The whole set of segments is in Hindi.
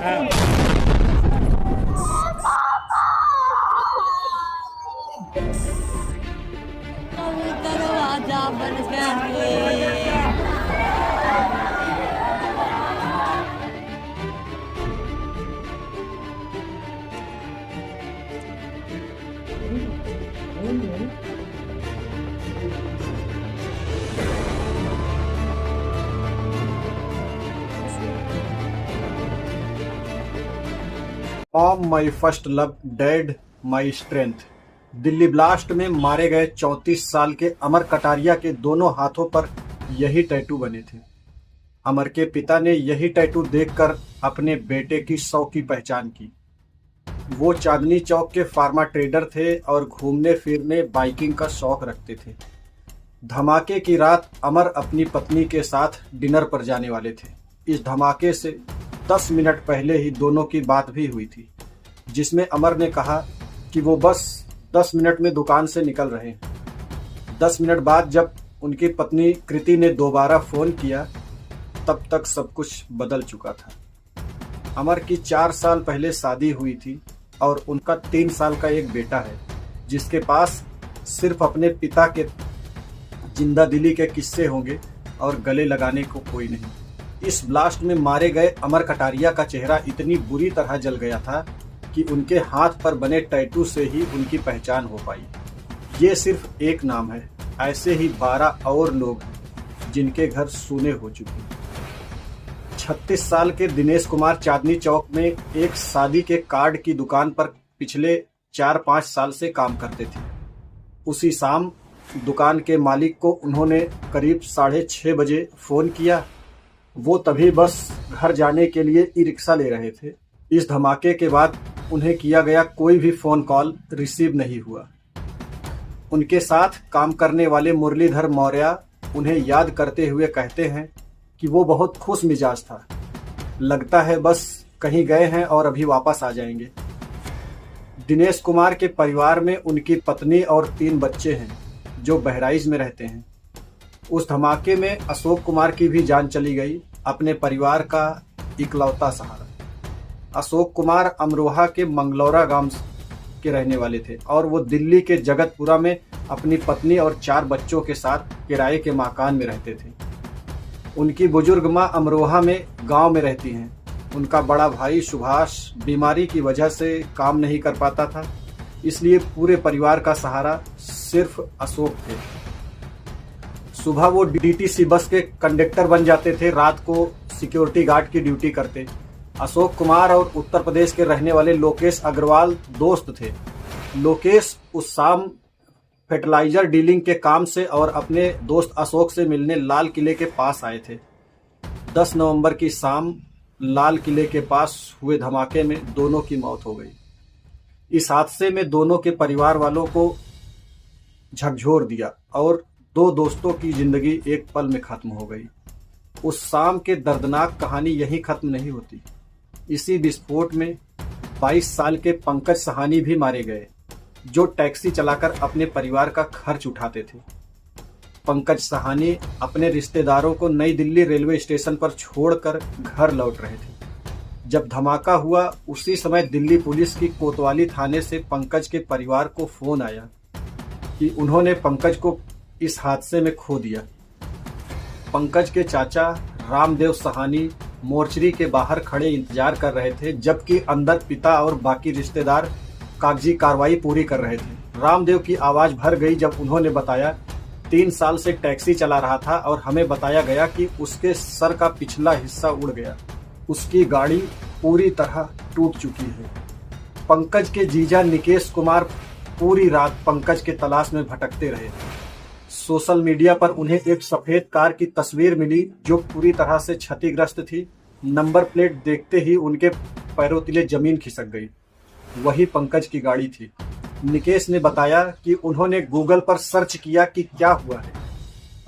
दरवाजा बंद कर mom my first love dad my strength. Delhi blast में मारे गए 34 साल के अमर कटारिया के दोनों हाथों पर यही टैटू बने थे। अमर के पिता ने यही टैटू देखकर अपने बेटे की 100 की पहचान की। वो चांदनी चौक के फार्मा ट्रेडर थे और घूमने फिरने बाइकिंग का शौक रखते थे। धमाके की रात अमर अपनी पत्नी के साथ डिनर पर जाने वाले थे। इस धमाके से 10 मिनट पहले ही दोनों की बात भी हुई थी, जिसमें अमर ने कहा कि वो बस 10 मिनट में दुकान से निकल रहे हैं। 10 मिनट बाद जब उनकी पत्नी कृति ने दोबारा फोन किया, तब तक सब कुछ बदल चुका था। अमर की 4 साल पहले शादी हुई थी और उनका 3 साल का एक बेटा है, जिसके पास सिर्फ अपने पिता के जिंदा दिली के किस्से होंगे और गले लगाने को कोई नहीं। इस ब्लास्ट में मारे गए अमर कटारिया का चेहरा इतनी बुरी तरह जल गया था कि उनके हाथ पर बने टैटू से ही उनकी पहचान हो पाई। ये सिर्फ एक नाम है, ऐसे ही 12 और लोग हैं जिनके घर सूने हो चुके हैं। 36 साल के दिनेश कुमार चांदनी चौक में एक शादी के कार्ड की दुकान पर पिछले 4-5 साल से काम करते थे। उसी शाम दुकान के मालिक को उन्होंने करीब 6:30 बजे फोन किया। वो तभी बस घर जाने के लिए ई रिक्शा ले रहे थे। इस धमाके के बाद उन्हें किया गया कोई भी फोन कॉल रिसीव नहीं हुआ। उनके साथ काम करने वाले मुरलीधर मौर्य उन्हें याद करते हुए कहते हैं कि वो बहुत खुश मिजाज था, लगता है बस कहीं गए हैं और अभी वापस आ जाएंगे। दिनेश कुमार के परिवार में उनकी पत्नी और 3 बच्चे हैं जो बहराइच में रहते हैं। उस धमाके में अशोक कुमार की भी जान चली गई, अपने परिवार का इकलौता सहारा। अशोक कुमार अमरोहा के मंगलौरा गांव के रहने वाले थे और वो दिल्ली के जगतपुरा में अपनी पत्नी और 4 बच्चों के साथ किराए के मकान में रहते थे। उनकी बुजुर्ग माँ अमरोहा में गांव में रहती हैं। उनका बड़ा भाई सुभाष बीमारी की वजह से काम नहीं कर पाता था, इसलिए पूरे परिवार का सहारा सिर्फ अशोक थे। सुबह वो डीटीसी बस के कंडक्टर बन जाते थे, रात को सिक्योरिटी गार्ड की ड्यूटी करते। अशोक कुमार और उत्तर प्रदेश के रहने वाले लोकेश अग्रवाल दोस्त थे। लोकेश उस शाम फर्टिलाइजर डीलिंग के काम से और अपने दोस्त अशोक से मिलने लाल किले के पास आए थे। 10 नवंबर की शाम लाल किले के पास हुए धमाके में दोनों की मौत हो गई। इस हादसे में दोनों के परिवार वालों को झकझोर दिया और 2 दोस्तों की जिंदगी एक पल में खत्म हो गई। उस शाम के दर्दनाक कहानी यहीं खत्म नहीं होती। इसी विस्फोट में 22 साल के पंकज सहानी भी मारे गए, जो टैक्सी चलाकर अपने परिवार का खर्च उठाते थे। पंकज सहानी अपने रिश्तेदारों को नई दिल्ली रेलवे स्टेशन पर छोड़कर घर लौट रहे थे। जब धमाका हुआ उसी समय दिल्ली पुलिस की कोतवाली थाने से पंकज के परिवार को फोन आया कि उन्होंने पंकज को इस हादसे में खो दिया। पंकज के चाचा रामदेव सहानी मोर्चरी के बाहर खड़े इंतजार कर रहे थे, जबकि अंदर पिता और बाकी रिश्तेदार कागजी कार्रवाई पूरी कर रहे थे। रामदेव की आवाज भर गई जब उन्होंने बताया 3 साल से टैक्सी चला रहा था और हमें बताया गया कि उसके सर का पिछला हिस्सा उड़ गया। उसकी गाड़ी पूरी तरह टूट चुकी है। पंकज के जीजा निकेश कुमार पूरी रात पंकज के तलाश में भटकते रहे। सोशल मीडिया पर उन्हें एक सफेद कार की तस्वीर मिली जो पूरी तरह से क्षतिग्रस्त थी। नंबर प्लेट देखते ही उनके पैरों तले जमीन खिसक गई। वही पंकज की गाड़ी थी। निकेश ने बताया कि उन्होंने गूगल पर सर्च किया कि क्या हुआ है,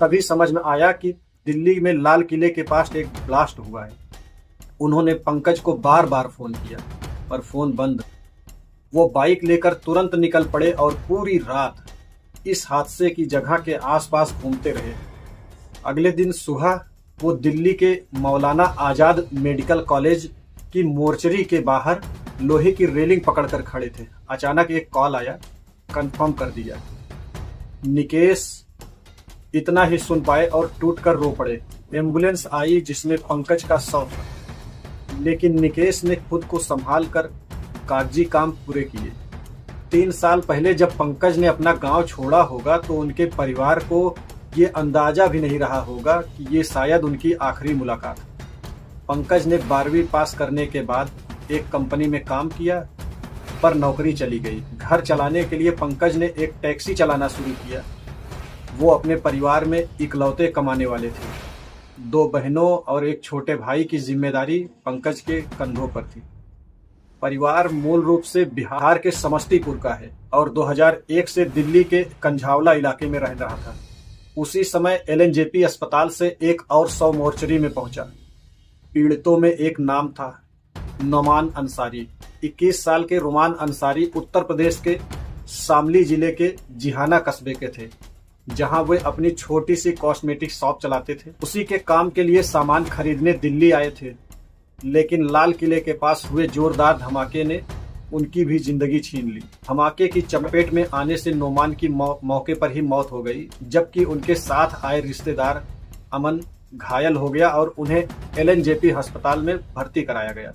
तभी समझ में आया कि दिल्ली में लाल किले के पास एक ब्लास्ट हुआ है। उन्होंने पंकज को बार बार फोन किया पर फोन बंद। वो बाइक लेकर तुरंत निकल पड़े और पूरी रात इस हादसे की जगह के आसपास घूमते रहे। अगले दिन सुबह वो दिल्ली के मौलाना आजाद मेडिकल कॉलेज कि मोर्चरी के बाहर लोहे की रेलिंग पकड़कर खड़े थे। अचानक एक कॉल आया, कंफर्म कर दिया। निकेश इतना ही सुन पाए और टूटकर रो पड़े। एम्बुलेंस आई जिसमें पंकज का शव था, लेकिन निकेश ने खुद को संभाल कर कागजी काम पूरे किए। 3 साल पहले जब पंकज ने अपना गांव छोड़ा होगा तो उनके परिवार को ये अंदाजा भी नहीं रहा होगा कि ये शायद उनकी आखिरी मुलाकात। पंकज ने 12वीं पास करने के बाद एक कंपनी में काम किया, पर नौकरी चली गई। घर चलाने के लिए पंकज ने एक टैक्सी चलाना शुरू किया। वो अपने परिवार में इकलौते कमाने वाले थे। 2 बहनों और एक छोटे भाई की जिम्मेदारी पंकज के कंधों पर थी। परिवार मूल रूप से बिहार के समस्तीपुर का है और 2001 से दिल्ली के कंझावला इलाके में रह रहा था। उसी समय LNJP अस्पताल से एक और शव मोर्चरी में पहुंचा। पीड़ितों में एक नाम था, नोमान अंसारी। 21 साल के रोमान अंसारी उत्तर प्रदेश के शामली जिले के जिहाना कस्बे के थे, जहां वे अपनी छोटी सी कॉस्मेटिक शॉप चलाते थे। उसी के काम के लिए सामान खरीदने दिल्ली आए थे, लेकिन लाल किले के पास हुए जोरदार धमाके ने उनकी भी जिंदगी छीन ली। धमाके की चपेट में आने से नोमान की मौके पर ही मौत हो गई, जबकि उनके साथ आए रिश्तेदार अमन घायल हो गया और उन्हें LNJP अस्पताल में भर्ती कराया गया।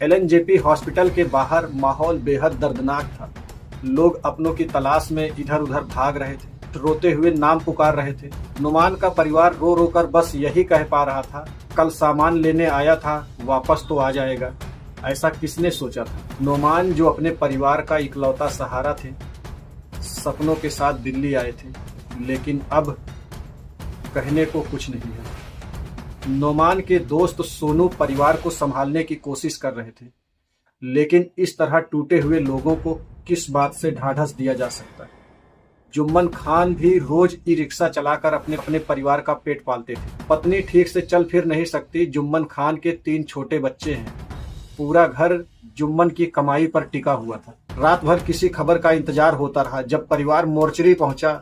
LNJP हॉस्पिटल के बाहर माहौल बेहद दर्दनाक था। लोग अपनों की तलाश में इधर उधर भाग रहे थे, रोते हुए नाम पुकार रहे थे। नोमान का परिवार रो रो कर बस यही कह पा रहा था, कल सामान लेने आया था, वापस तो आ जाएगा। ऐसा किसने सोचा था? नोमान जो अपने परिवार का इकलौता सहारा थे, सपनों के साथ दिल्ली आए थे, लेकिन अब कहने को कुछ नहीं है। नोमान के दोस्त सोनू परिवार को संभालने की कोशिश कर रहे थे, लेकिन इस तरह टूटे हुए लोगों को किस बात से ढाढ़स दिया जा सकता है? जुम्मन खान भी रोज ई रिक्शा चलाकर अपने परिवार का पेट पालते थे। पत्नी ठीक से चल फिर नहीं सकती। जुम्मन खान के 3 छोटे बच्चे हैं। पूरा घर जुम्मन की कमाई पर टिका हुआ था। रात भर किसी खबर का इंतजार होता रहा। जब परिवार मोर्चरी पहुंचा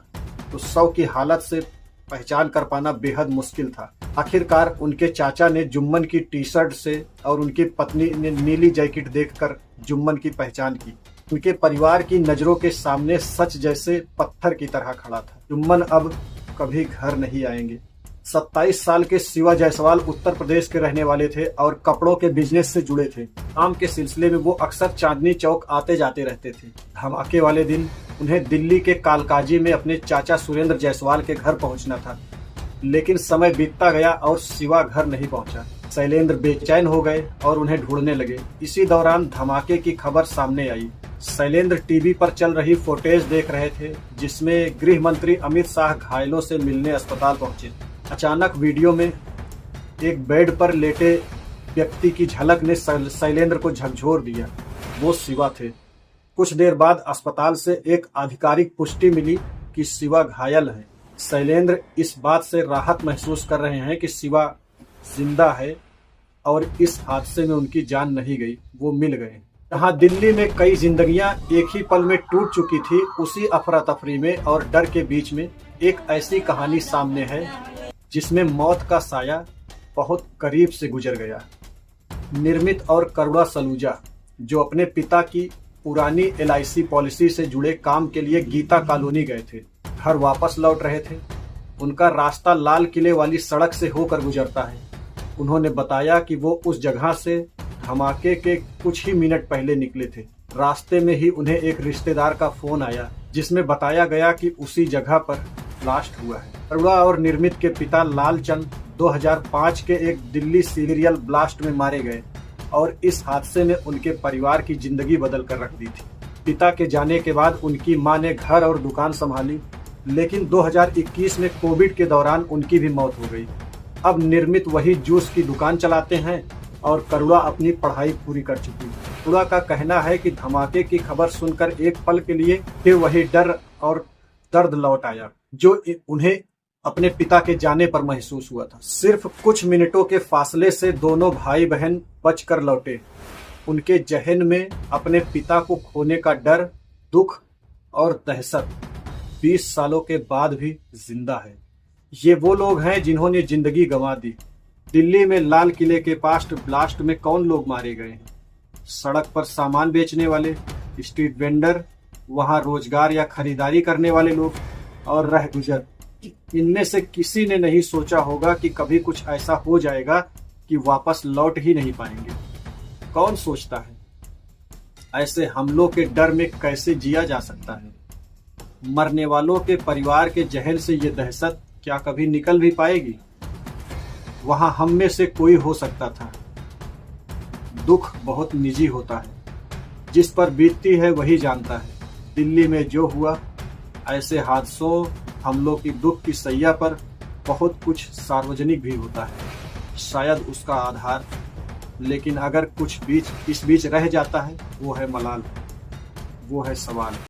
तो शव की हालत से पहचान कर पाना बेहद मुश्किल था। आखिरकार उनके चाचा ने जुम्मन की टी-शर्ट से और उनकी पत्नी ने नीली जैकेट देखकर जुम्मन की पहचान की। उनके परिवार की नजरों के सामने सच जैसे पत्थर की तरह खड़ा था। जुम्मन अब कभी घर नहीं आएंगे। 27 साल के शिवा जायसवाल उत्तर प्रदेश के रहने वाले थे और कपड़ों के बिजनेस से जुड़े थे। काम के सिलसिले में वो अक्सर चांदनी चौक आते जाते रहते थे। धमाके वाले दिन उन्हें दिल्ली के कालकाजी में अपने चाचा सुरेंद्र जायसवाल के घर पहुंचना था, लेकिन समय बीतता गया और शिवा घर नहीं पहुंचा। शैलेंद्र बेचैन हो गए और उन्हें ढूंढने लगे। इसी दौरान धमाके की खबर सामने आई। शैलेंद्र टीवी पर चल रही फुटेज देख रहे थे, जिसमें गृह मंत्री अमित शाह घायलों से मिलने अस्पताल पहुंचे। अचानक वीडियो में एक बेड पर लेटे व्यक्ति की झलक ने शैलेंद्र को झकझोर दिया। वो शिवा थे। कुछ देर बाद अस्पताल से एक आधिकारिक पुष्टि मिली कि शिवा घायल है। शैलेंद्र इस बात से राहत महसूस कर रहे हैं कि शिवा जिंदा है और इस हादसे में उनकी जान नहीं गई, वो मिल गए। जहाँ दिल्ली में कई जिंदगियां एक ही पल में टूट चुकी थी, उसी अफरा तफरी में और डर के बीच में एक ऐसी कहानी सामने है जिसमें मौत का साया बहुत करीब से गुजर गया। निर्मित और करुणा सलूजा, जो अपने पिता की पुरानी LIC पॉलिसी से जुड़े काम के लिए गीता कॉलोनी गए थे, घर वापस लौट रहे थे। उनका रास्ता लाल किले वाली सड़क से होकर गुजरता है। उन्होंने बताया कि वो उस जगह से धमाके के कुछ ही मिनट पहले निकले थे। रास्ते में ही उन्हें एक रिश्तेदार का फोन आया, जिसमें बताया गया कि उसी जगह पर ब्लास्ट हुआ है। करुणा और निर्मित के पिता लालचंद 2005 के एक दिल्ली सीरियल ब्लास्ट में मारे गए और इस हादसे ने उनके परिवार की जिंदगी बदल कर रख दी थी। पिता के जाने के बाद उनकी मां ने घर और दुकान संभाली, लेकिन 2021 में कोविड के दौरान उनकी भी मौत हो गई। अब निर्मित वही जूस की दुकान चलाते हैं और करुणा अपनी पढ़ाई पूरी कर चुकी है। करुणा का कहना है कि धमाके की खबर सुनकर एक पल के लिए फिर वही डर और दर्द लौट आया जो उन्हें अपने पिता के जाने पर महसूस हुआ था। सिर्फ कुछ मिनटों के फासले से दोनों भाई बहन बचकर लौटे। उनके जहन में अपने पिता को खोने का डर, दुख और दहशत 20 सालों के बाद भी जिंदा है। ये वो लोग हैं जिन्होंने जिंदगी गंवा दी, दिल्ली में लाल किले के पास ब्लास्ट में कौन लोग मारे गए हैं? सड़क पर सामान बेचने वाले, स्ट्रीट वेंडर, वहां रोजगार या खरीदारी करने वाले लोग और रहगुजर। इनमें से किसी ने नहीं सोचा होगा कि कभी कुछ ऐसा हो जाएगा कि वापस लौट ही नहीं पाएंगे। कौन सोचता है? ऐसे हमलों के डर में कैसे जिया जा सकता है? मरने वालों के परिवार के जहन से ये दहशत क्या कभी निकल भी पाएगी? वहां हम में से कोई हो सकता था। दुख बहुत निजी होता है, जिस पर बीतती है वही जानता है। दिल्ली में जो हुआ, ऐसे हादसों, हमलों की दुख की सैया पर बहुत कुछ सार्वजनिक भी होता है, शायद उसका आधार। लेकिन अगर कुछ इस बीच रह जाता है, वो है मलाल, वो है सवाल।